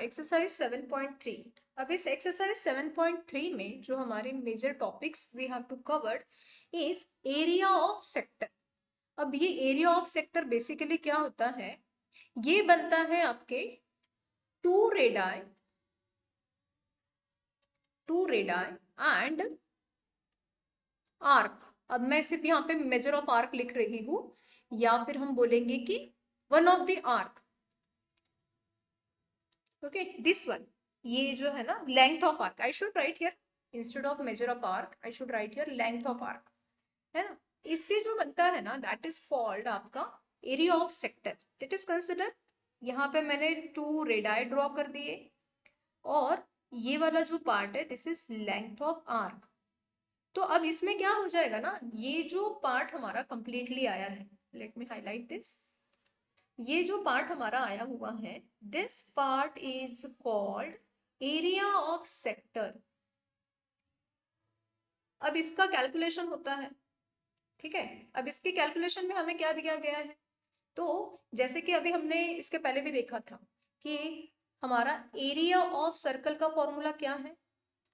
Exercise 7.3। अब इस exercise 7.3 में जो हमारे major topics we have to covered is area of sector. अब ये एरिया ऑफ सेक्टर बेसिकली क्या होता है, ये बनता है आपके टू रेडाई एंड आर्क। अब मैं सिर्फ यहाँ पे मेजर ऑफ आर्क लिख रही हूँ, या फिर हम बोलेंगे कि one of the arc. Okay, this one, ये जो है ना length of arc, I should write here instead of measure of arc I should write here length of arc, है ना। इससे जो बनता है ना दैट इज कॉल्ड आपका area of sector. Let us consider, यहाँ पे मैंने टू रेडाई ड्रॉ कर दिए और ये वाला जो पार्ट है this is length of arc. तो अब इसमें क्या हो जाएगा ना, ये जो पार्ट हमारा कंप्लीटली आया है, लेट मी हाईलाइट दिस, ये जो पार्ट हमारा आया हुआ है this part is called area of sector. अब इसका कैलकुलेशन होता है, ठीक है। अब इसके कैलकुलेशन में हमें क्या दिया गया है, तो जैसे कि अभी हमने इसके पहले भी देखा था कि हमारा एरिया ऑफ सर्कल का फॉर्मूला क्या है,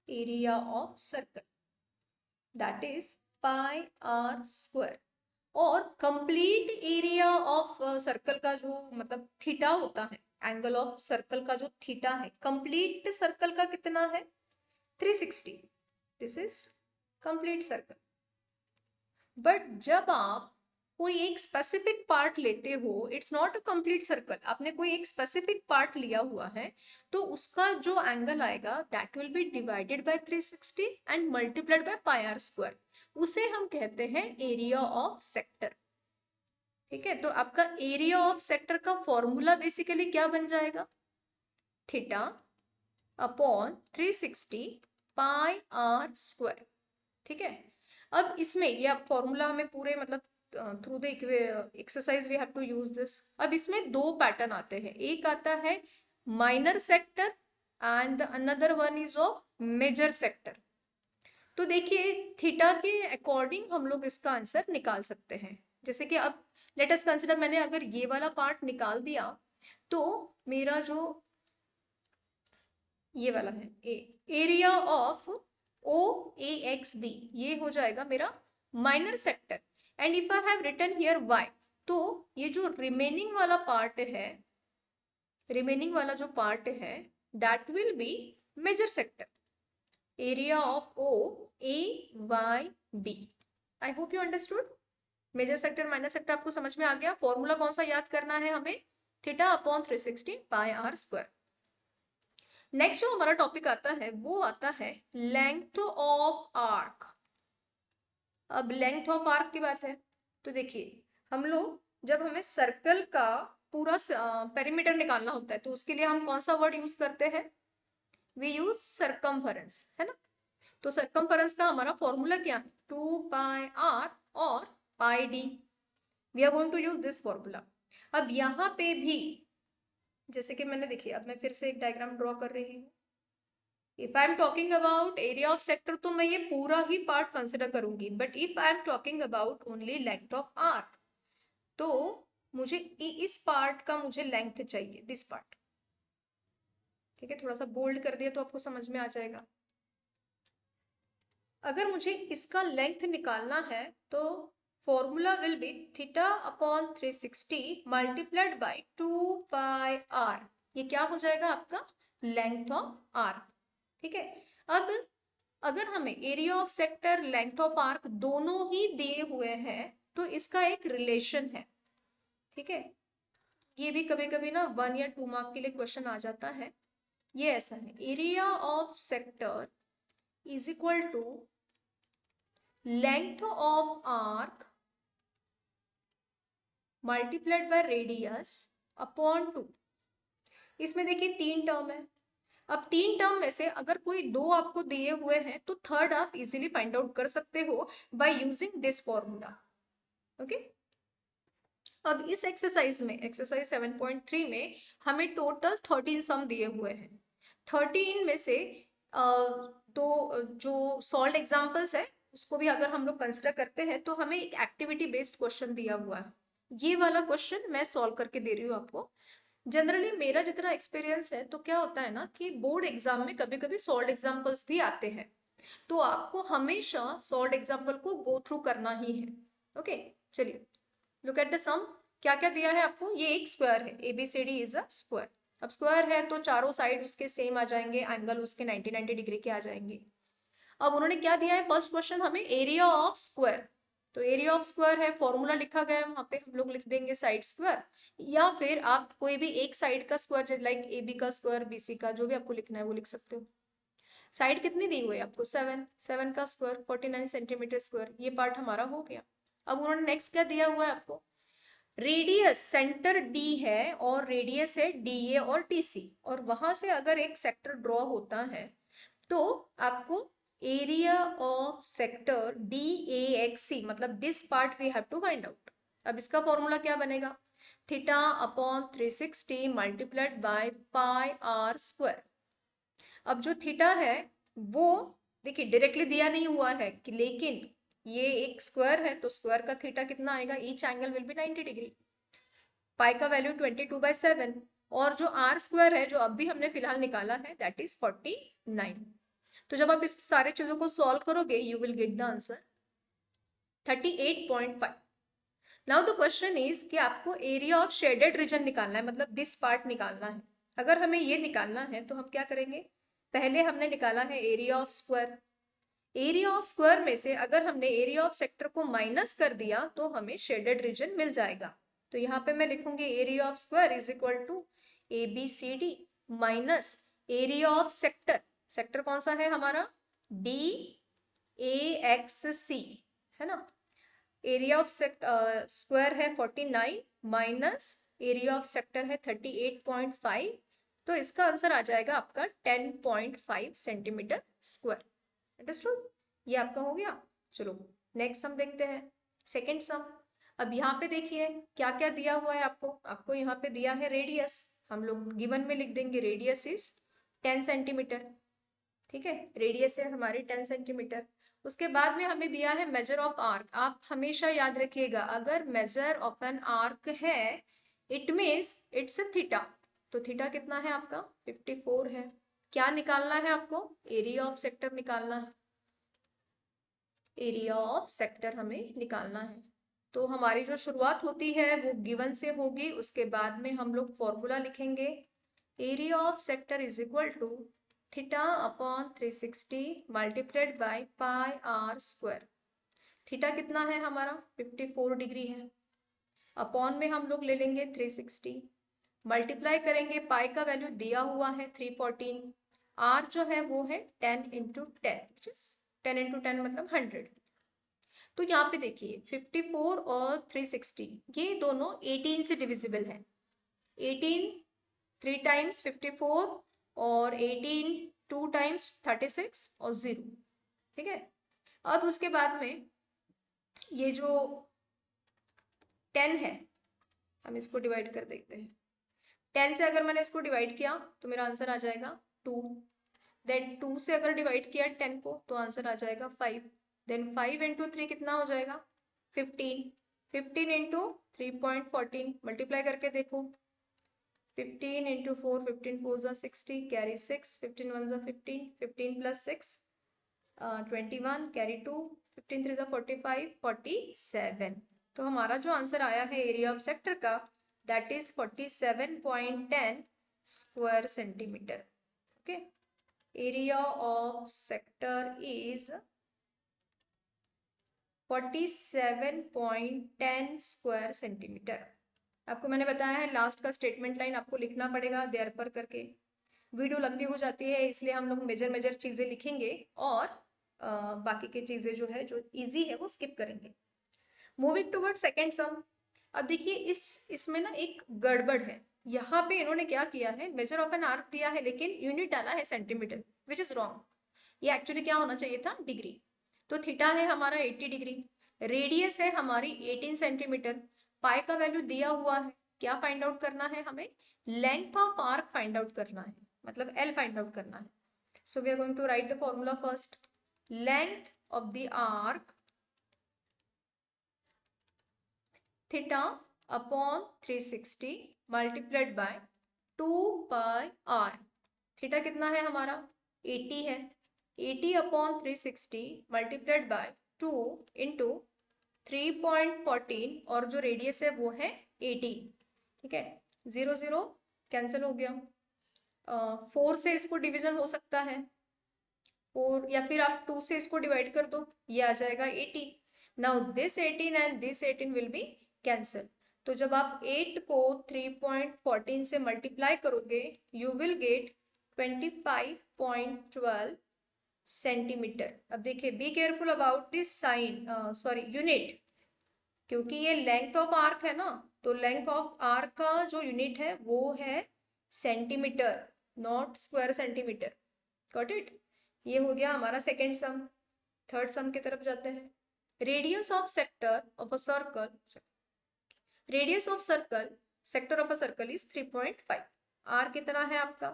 area of circle that is pi r square. और कंप्लीट एरिया ऑफ सर्कल का जो मतलब थीटा होता है, एंगल ऑफ सर्कल का जो थीटा है कंप्लीट सर्कल का कितना है 360। This is complete circle. But जब आप कोई एक स्पेसिफिक पार्ट लेते हो, it's not a complete circle, आपने कोई एक स्पेसिफिक पार्ट लिया हुआ है तो उसका जो एंगल आएगा that will be divided by 360 and multiplied by pi r square, उसे हम कहते हैं एरिया ऑफ सेक्टर। ठीक है, तो आपका एरिया ऑफ सेक्टर का फॉर्मूला बेसिकली क्या बन जाएगा, theta upon 360 pi r square. ठीक है, अब इसमें यह फॉर्मूला हमें पूरे मतलब through the exercise we have to use this. अब इसमें दो पैटर्न आते हैं, एक आता है minor sector and another one is of major sector. तो देखिए थीटा के अकॉर्डिंग हम लोग इसका आंसर निकाल सकते हैं। जैसे कि अब लेट अस कंसिडर, मैंने अगर ये वाला पार्ट निकाल दिया तो मेरा जो ये वाला है area of O A X B, ये हो जाएगा मेरा minor sector. And if I have written here Y, तो ये जो रिमेनिंग वाला पार्ट है, रिमेनिंग वाला जो पार्ट है that will be major sector, area of O A Y B. I hope you understood. Major sector minor sector आपको समझ में आ गया। फॉर्मूला कौन सा याद करना है हमें, theta upon 360 pi r square. Next जो हमारा टॉपिक आता है वो आता है लेंथ ऑफ आर्क। अब लेंथ ऑफ आर्क की बात है तो देखिए हम लोग जब हमें सर्कल का पूरा पेरीमीटर निकालना होता है तो उसके लिए हम कौन सा वर्ड यूज करते हैं, वी यूज सरकमफरेंस, है ना। तो सरकमफरेंस का हमारा फॉर्मूला क्या है, 2 पाई आर और pi d. We are going to use this formula. अब यहाँ पे भी जैसे कि मैंने देखिए, अब मैं फिर से एक डायग्राम ड्रॉ कर रही हूँ। If I am talking about area of sector तो मैं ये पूरा ही पार्ट कंसिडर करूंगी, but if I am talking about only length of arc तो मुझे इस पार्ट का मुझे लेंथ चाहिए, दिस पार्ट। ठीक है, थोड़ा सा बोल्ड कर दिया तो आपको समझ में आ जाएगा। अगर मुझे इसका लेंथ निकालना है तो formula will be theta upon 360 multiplied by 2 pi r. ये क्या हो जाएगा आपका लेंथ ऑफ आर्क। ठीक है, अब अगर हमें area of sector length of arc दोनों ही दिए हुए हैं तो इसका एक रिलेशन है। ठीक है, ये भी कभी कभी ना 1 या 2 मार्क के लिए क्वेश्चन आ जाता है। ये ऐसा है, area of sector is equal to length of arc multiplied by radius upon 2। इसमें देखिए 3 टर्म है। अब 3 टर्म में से अगर कोई 2 आपको दिए हुए हैं तो थर्ड आप इजीली फाइंड आउट कर सकते हो by using this formula. Okay, अब इस एक्सरसाइज में एक्सरसाइज 7.3 में हमें टोटल 13 सम दिए हुए हैं। 13 में से तो जो सॉल्व एग्जांपल्स है उसको भी अगर हम लोग कंसिडर करते हैं तो हमें एक एक्टिविटी बेस्ड क्वेश्चन दिया हुआ है। ये वाला क्वेश्चन मैं सॉल्व करके दे रही हूँ आपको। जनरली मेरा जितना एक्सपीरियंस है तो क्या होता है ना कि बोर्ड एग्जाम में कभी कभी सॉल्ड एग्जाम्पल्स भी आते हैं, तो आपको हमेशा सॉल्ड एग्जाम्पल को गो थ्रू करना ही है। ओके, चलिए लुक एट द सम। क्या क्या दिया है आपको, ये एक स्क्वायर है, ABCD इज अ स्क्वायर। अब स्क्वायर है तो चारों साइड उसके सेम आ जाएंगे, एंगल उसके 90 डिग्री के आ जाएंगे। अब उन्होंने क्या दिया है, फर्स्ट क्वेश्चन हमें एरिया ऑफ स्क्वायर, तो एरिया ऑफ स्क्वायर है, फॉर्मूला लिखा गया है वहां पे, हम लोग लिख देंगे साइड स्क्वायर, या फिर आप कोई भी एक साइड का स्क्वायर लाइक AB का स्क्वायर, BC का, जो भी आपको लिखना है वो लिख सकते हो। साइड कितनी दी हुई है आपको, 7, 7 का स्क्वायर 49 सेंटीमीटर स्क्वायर, ये पार्ट हमारा हो गया। अब उन्होंने नेक्स्ट क्या दिया हुआ है आपको, रेडियस, सेंटर D है और रेडियस है DA और TC, और वहां से अगर एक सेक्टर ड्रॉ होता है तो आपको एरिया ऑफ सेक्टर DAXC, मतलब this part we have to find out. अब इसका फॉर्मूला क्या बनेगा, theta upon 360 multiplied by pi r square. अब जो थीटा है वो देखिए डायरेक्टली दिया नहीं हुआ है कि, लेकिन ये एक स्क्वायर है तो स्क्वायर का थीटा कितना आएगा, each angle will be 90 degree. Pi का वैल्यू 22/7, और जो आर स्क्वायर है जो अभी हमने फिलहाल निकाला है दैट इज 49। तो जब आप इस सारे चीजों को सॉल्व करोगे you will get the answer 38.5। Now the question is कि आपको एरिया ऑफ शेडेड रीजन निकालना है, मतलब दिस पार्ट निकालना है। अगर हमें ये निकालना है तो हम क्या करेंगे, पहले हमने निकाला है area of square, area of square में से अगर हमने एरिया ऑफ सेक्टर को माइनस कर दिया तो हमें शेडेड रीजन मिल जाएगा। तो यहाँ पे मैं लिखूंगी area of square is equal to ABCD minus area of sector, sector कौन सा है हमारा, DAXC, है ना। एरिया ऑफ स्क्वायर है 49 माइनस एरिया ऑफ सेक्टर है 38.5, तो इसका आंसर आ जाएगा आपका 10.5 सेंटीमीटर स्क्वायर। अंडरस्टूड, ये आपका हो गया। चलो नेक्स्ट सम देखते हैं, सेकंड सम। अब यहाँ पे देखिए क्या क्या दिया हुआ है आपको, आपको यहाँ पे दिया है रेडियस, हम लोग गिवन में लिख देंगे रेडियस इज 10 सेंटीमीटर, ठीक है, रेडियस है हमारी 10 सेंटीमीटर। उसके बाद में हमें दिया है मेजर ऑफ आर्क। आप हमेशा याद रखिएगा अगर मेजर ऑफ एन आर्क है it means it's a theta, तो थीटा कितना है आपका 54 है। क्या निकालना है आपको, एरिया ऑफ सेक्टर निकालना है, एरिया ऑफ सेक्टर हमें निकालना है। तो हमारी जो शुरुआत होती है वो गिवन से होगी, उसके बाद में हम लोग फॉर्मूला लिखेंगे, area of sector is equal to theta upon 360 multiplied by pi r square. Theta कितना है हमारा 54 डिग्री है, अपॉन में हम लोग ले लेंगे 360, मल्टीप्लाई करेंगे, पाई का वैल्यू दिया हुआ है 314, आर जो है वो है 10 इंटू 10, 10 इंटू 10 मतलब 100। तो यहाँ पे देखिए 54 और 360 ये दोनों 18 से डिविजिबल है, 18 3 टाइम्स 54 और 18 2 टाइम्स 36 और 0, ठीक है। अब उसके बाद में ये जो 10 है हम इसको डिवाइड कर देते हैं, 10 से अगर मैंने इसको डिवाइड किया तो मेरा आंसर आ जाएगा 2, देन 2 से अगर डिवाइड किया 10 को तो आंसर आ जाएगा 5, देन 5 इंटू 3 कितना हो जाएगा 15, 15 इंटू 3.14 मल्टीप्लाई करके देखो, 15 इंटू 4, 15 4 जा 60, कैरी 6, 15 1 जा 15, 15 प्लस 6 21, कैरी 2, 15 3 जा 45, 47। तो हमारा जो आंसर आया है एरिया ऑफ सेक्टर का that is 47.10 square centimetre. Okay, area of sector is 47.10 square centimetre. आपको मैंने बताया है लास्ट का स्टेटमेंट लाइन आपको लिखना पड़ेगा देयरफॉर करके, वीडियो लंबी हो जाती है इसलिए हम लोग मेजर मेजर चीजें लिखेंगे और बाकी की चीजें जो है जो इजी है वो स्किप करेंगे। मूविंग टुवर्ड सेकंड सम। अब देखिए इसमें ना एक गड़बड़ है, यहाँ पे इन्होंने क्या किया है, मेजर ऑफ एन आर्क दिया है लेकिन यूनिट डाला है सेंटीमीटर, विच इज रॉन्ग। ये एक्चुअली क्या होना चाहिए था, डिग्री। तो थीटा है हमारा 80 डिग्री, रेडियस है हमारी 18 सेंटीमीटर, पाई का वैल्यू दिया हुआ है, क्या फाइंड आउट करना है हमें, length of arc find out करना है, मतलब एल फाइंड आउट करना है। So we are going to write the formula first, length of the arc theta upon 360 multiplied by 2πr। Theta कितना है हमारा 80 है, 80/360 मल्टीप्लाइड बाय 2 इंटू 3.14 और जो रेडियस है वो है 80। ठीक है, 0 0 कैंसिल हो गया। 4 से इसको डिवीजन हो सकता है, 4 या फिर आप 2 से इसको डिवाइड कर दो, ये आ जाएगा 80। Now this 18 and this 18 will be cancel. तो जब आप 8 को 3.14 से मल्टीप्लाई करोगे यू विल गेट 25.12 सेंटीमीटर। अब देखिए, be careful about this sign, sorry unit, क्योंकि ये लेंथ ऑफ आर्क है ना, तो लेंथ ऑफ आर्क का जो यूनिट है वो है centimetre, not square centimetre. Got it? ये हो गया हमारा सेकेंड सम। थर्ड सम की तरफ जाते हैं। Radius of sector of a circle, radius of circle, sector of a circle is 3.5। R कितना है आपका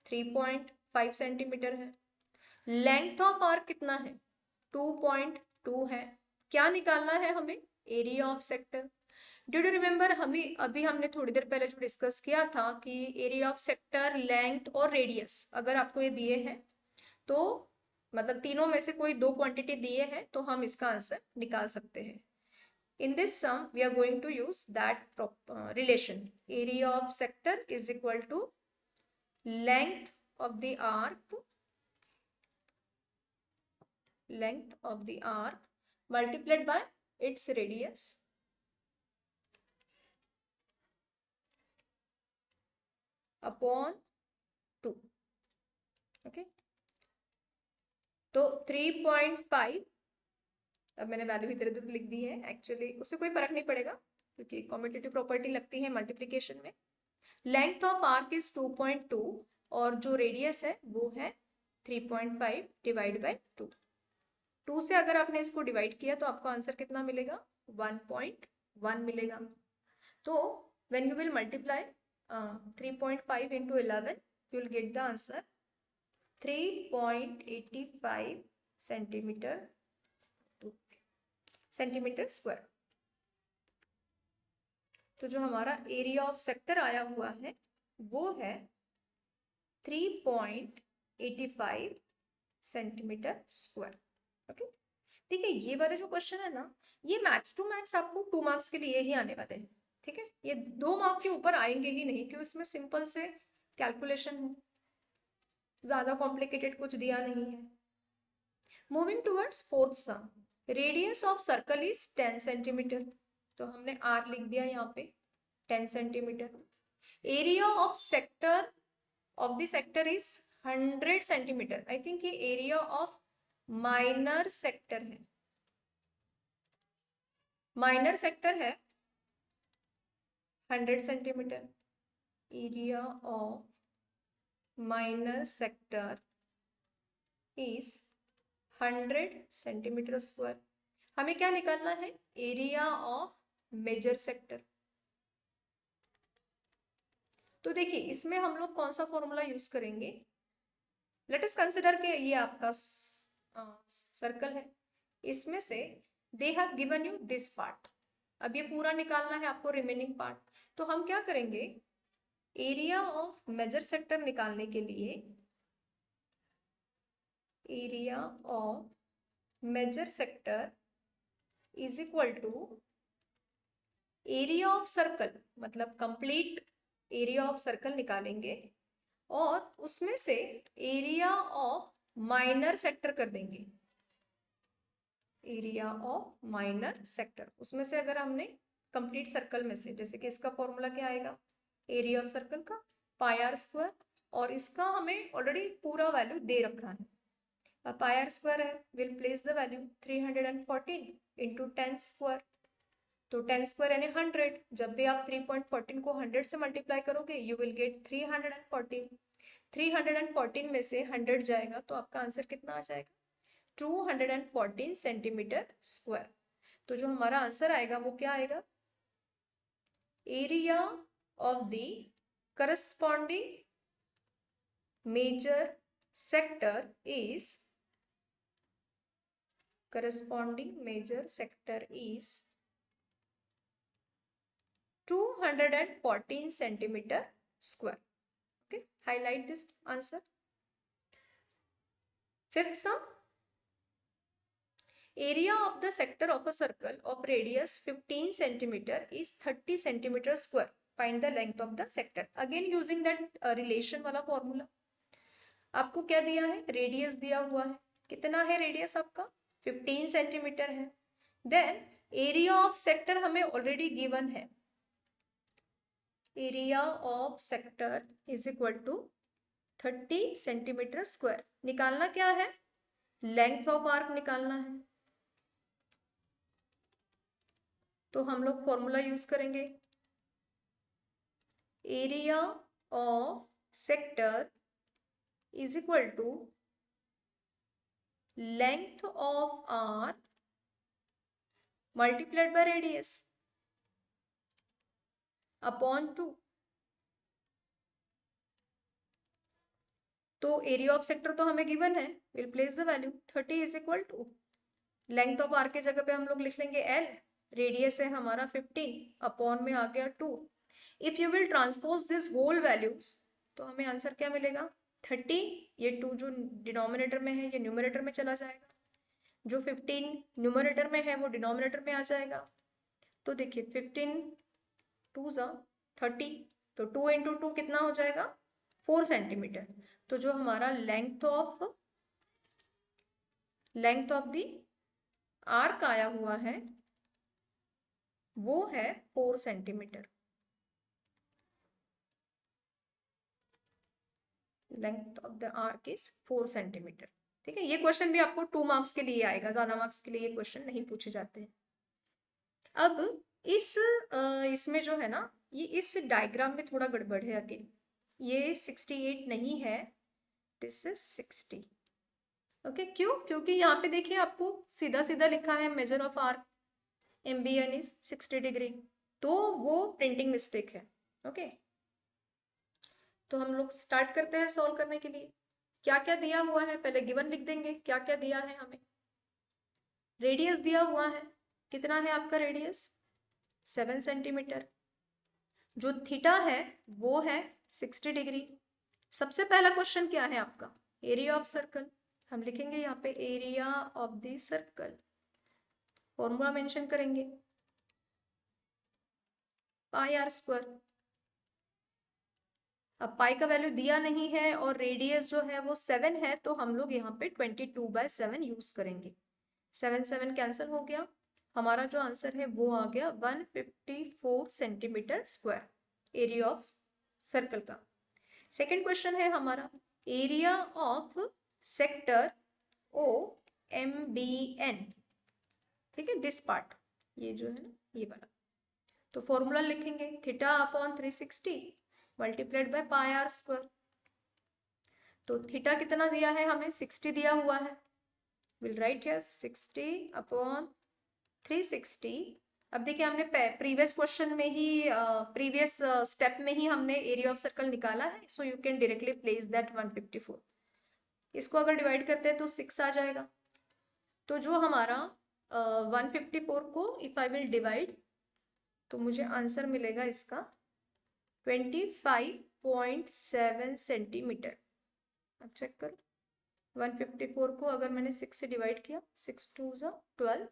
3.5 सेंटीमीटर है। लेंथ ऑफ आर्क कितना है 2.2 है। क्या निकालना है हमें, area of sector. Do you remember, हमें अभी हमने थोड़ी देर पहले जो डिस्कस किया था कि एरिया ऑफ सेक्टर, लेंथ और रेडियस अगर आपको ये दिए हैं तो मतलब तीनों में से कोई दो क्वांटिटी दिए हैं तो हम इसका आंसर निकाल सकते हैं। In this sum, we are going to use that relation. Area of sector is equal to length of the arc, length of the arc multiplied by its radius upon 2. Okay. तो 3.5, अब मैंने value इधर उधर लिख दी है, actually उससे कोई फर्क नहीं पड़ेगा क्योंकि कॉम्यूटेटिव प्रॉपर्टी लगती है मल्टीप्लिकेशन में। लेंथ ऑफ आर्क इज 2.2 और जो रेडियस है वो है 3.5 डिवाइड बाय 2। 2 से अगर आपने इसको डिवाइड किया तो आपको आंसर कितना मिलेगा 1.1 मिलेगा। तो when you will multiply 3.5 into 11 you will get the answer 3.85 centimetre square. तो जो हमारा एरिया ऑफ सेक्टर आया हुआ है वो है 3.85 सेंटीमीटर स्क्वायर। ओके, देखिए ये वाले जो क्वेश्चन है ना, ये मैथ्स टू मैथ्स आपको 2 मार्क्स के लिए ही आने वाले हैं। ठीक है, ये 2 मार्क के ऊपर आएंगे ही नहीं, क्योंकि इसमें सिंपल से कैलकुलेशन है, ज्यादा कॉम्प्लिकेटेड कुछ दिया नहीं है। Moving towards fourth some, radius of circle is 10 centimetre, तो हमने आर लिख दिया यहाँ पे 10 centimetre. Area of sector of the sector is 100 centimetre. I think ये एरिया ऑफ माइनर सेक्टर है, माइनर सेक्टर है 100 centimetre. Area of minor sector is 100 centimetre square. हमें क्या निकालना है, एरिया ऑफ मेजर सेक्टर। तो देखिए इसमें हम लोग कौन सा फॉर्मूला यूज करेंगे। लेट अस कंसिडर के ये आपका सर्कल है, इसमें से they have given you this part. अब ये पूरा निकालना है आपको, रिमेनिंग पार्ट। तो हम क्या करेंगे, एरिया ऑफ मेजर सेक्टर निकालने के लिए area of major sector is equal to area of circle, मतलब कंप्लीट एरिया ऑफ सर्कल निकालेंगे और उसमें से एरिया ऑफ माइनर सेक्टर कर देंगे। एरिया ऑफ माइनर सेक्टर, उसमें से अगर हमने कंप्लीट सर्कल में से, जैसे कि इसका फॉर्मूला क्या आएगा, एरिया ऑफ सर्कल का पाई आर स्क्वायर, और इसका हमें ऑलरेडी पूरा वैल्यू दे रखा है। अब पाई आर स्क्वायर है, will place the value 314 into 10 square, तो 10 स्क्वायर यानी 100। जब भी आप 3.14 को 100 से मल्टीप्लाई करोगे यू विल गेट 314। 314 में से 100 जाएगा तो आपका आंसर कितना आ जाएगा 214 सेंटीमीटर स्क्वायर। तो जो हमारा आंसर आएगा वो क्या आएगा, area of the corresponding major sector is, corresponding major sector is 214 centimetre square. Okay, highlight this answer. Fifth sum, area of the sector of a circle of radius 15 centimeter is 30 centimeter square. Find the length of the sector. Again using that relation वाला formula. आपको क्या दिया है? Radius दिया हुआ है. कितना है रेडियस आपका? 15 सेंटीमीटर है. देन एरिया ऑफ सेक्टर हमें ऑलरेडी गिवन है. Area of sector is equal to 30 centimetre square. निकालना क्या है? लेंथ ऑफ आर्क निकालना है. तो हम लोग फॉर्मूला यूज करेंगे. Area of sector is equal to length of arc multiplied by radius upon 2. तो एरिया ऑफ सेक्टर तो हमें गिवन है. Will place the value 30 is equal to length of arc के जगह पे हम लोग लिख लेंगे L. रेडियस है हमारा 15 अपॉन में आ गया 2. If you will transpose this whole values तो हमें आंसर क्या मिलेगा? 30. ये 2 जो डिनोमिनेटर में है ये न्यूमरेटर में चला जाएगा. जो 15 न्यूमरेटर में है वो डिनोमिनेटर में आ जाएगा. तो देखिए 15 2 जा 30, तो 2 इंटू 2 कितना हो जाएगा? 4 सेंटीमीटर. तो जो हमारा लेंथ ऑफ द आर्क आया हुआ है वो है 4 centimetre. Length of the arc is 4 centimetre. ठीक है, ये क्वेश्चन भी आपको 2 मार्क्स के लिए आएगा, ज्यादा मार्क्स के लिए ये क्वेश्चन नहीं पूछे जाते हैं. अब इसमें जो है ना, ये इस डायग्राम में थोड़ा गड़बड़ है. अगेन ये 68 नहीं है, दिस इज 60. ओके, क्यों? क्योंकि यहाँ पे देखिए आपको सीधा सीधा लिखा है measure of arc MBN is 60 degree. तो वो प्रिंटिंग मिस्टेक है. ओके, तो हम लोग स्टार्ट करते हैं सॉल्व करने के लिए. क्या क्या दिया हुआ है पहले गिवन लिख देंगे. क्या क्या दिया है हमें? रेडियस दिया हुआ है. कितना है आपका रेडियस? 7 सेंटीमीटर. जो थीटा है वो है 60 डिग्री. सबसे पहला क्वेश्चन क्या है आपका? Area of circle. हम लिखेंगे यहाँ पे area of the circle. Formula mention करेंगे पाई आर स्क्वायर. अब पाई का वैल्यू दिया नहीं है और रेडियस जो है वो 7 है, तो हम लोग यहाँ पे 22/7 यूज करेंगे. 7 7 कैंसिल हो गया. हमारा जो आंसर है वो आ गया 154 centimetre square area of circle का. सेकेंड क्वेश्चन है हमारा एरिया ऑफ सेक्टर OMBN. ठीक है, दिस पार्ट, ये जो है ना ये वाला. तो फॉर्मूला लिखेंगे theta upon 360 multiplied by pi r square. तो थीटा कितना दिया है हमें? 60 दिया हुआ है. Will write here 60 upon 360. अब देखिए हमने प्रीवियस क्वेश्चन में ही प्रीवियस स्टेप में ही हमने एरिया ऑफ सर्कल निकाला है, so you can directly place that 154. इसको अगर डिवाइड करते हैं तो 6 आ जाएगा. तो जो हमारा 154 को इफ आई विल डिवाइड तो मुझे आंसर मिलेगा इसका 25.7 सेंटीमीटर. अब चेक करो 154 को अगर मैंने 6 से डिवाइड किया, 6 2 जा 12,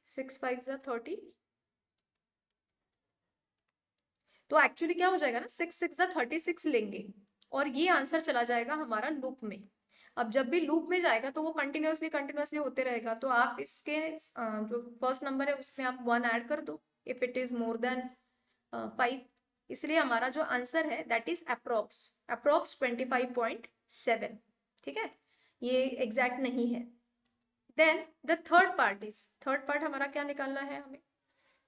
6 5 जा 30. तो एक्चुअली क्या हो जाएगा ना, 6 6 जा 36 लेंगे और ये आंसर चला जाएगा हमारा लूप में. अब जब भी लूप में जाएगा तो वो कंटिन्यूसली होते रहेगा. तो आप इसके जो फर्स्ट नंबर है उसमें आप 1 ऐड कर दो if it is more than 5. इसलिए हमारा जो आंसर है दैट इज अप्रोक्स 25.7. ठीक है, ये एग्जैक्ट नहीं है. देन द थर्ड पार्ट हमारा क्या निकालना है हमें?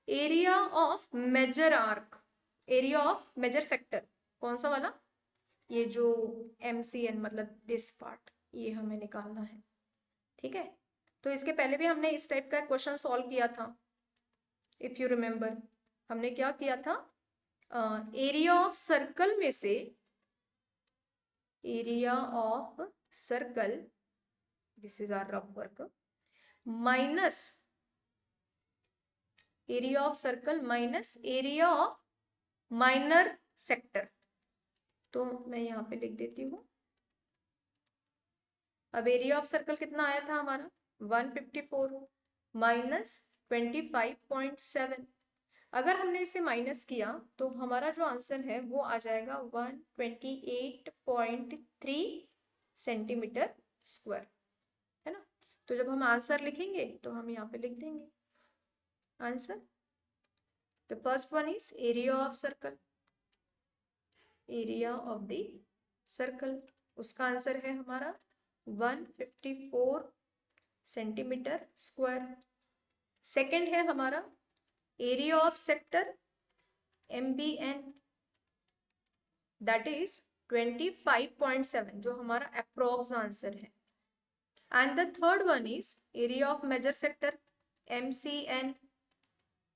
Area of major arc, area of major sector. कौन सा वाला? ये जो MCN मतलब दिस पार्ट, ये हमें निकालना है. ठीक है, तो इसके पहले भी हमने इस टाइप का क्वेश्चन सॉल्व किया था. इफ यू रिमेम्बर हमने क्या किया था? एरिया ऑफ सर्कल में से area of circle, this is our rough work, minus area of circle minus area of minor sector, तो मैं यहाँ पे लिख देती हूँ। अब एरिया ऑफ सर्कल कितना आया था हमारा 154 माइनस 25.7। अगर हमने इसे माइनस किया तो हमारा जो आंसर है वो आ जाएगा 128.3 सेंटीमीटर स्क्वायर, है ना। तो जब हम आंसर लिखेंगे तो हम यहाँ पे लिख देंगे answer. The first one is area of circle, area of the circle, उसका आंसर है हमारा 154 सेंटीमीटर स्क्वायर। सेकंड है हमारा area of sector MBN, that is 25.7, जो हमारा अप्रोक्स आंसर है। And the third one is area of major sector MCN,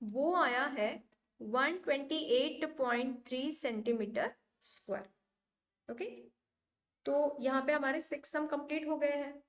वो आया है 128.3 सेंटीमीटर स्क्वायर। ओके, तो यहाँ पे हमारे 6 सम कंप्लीट हो गए हैं।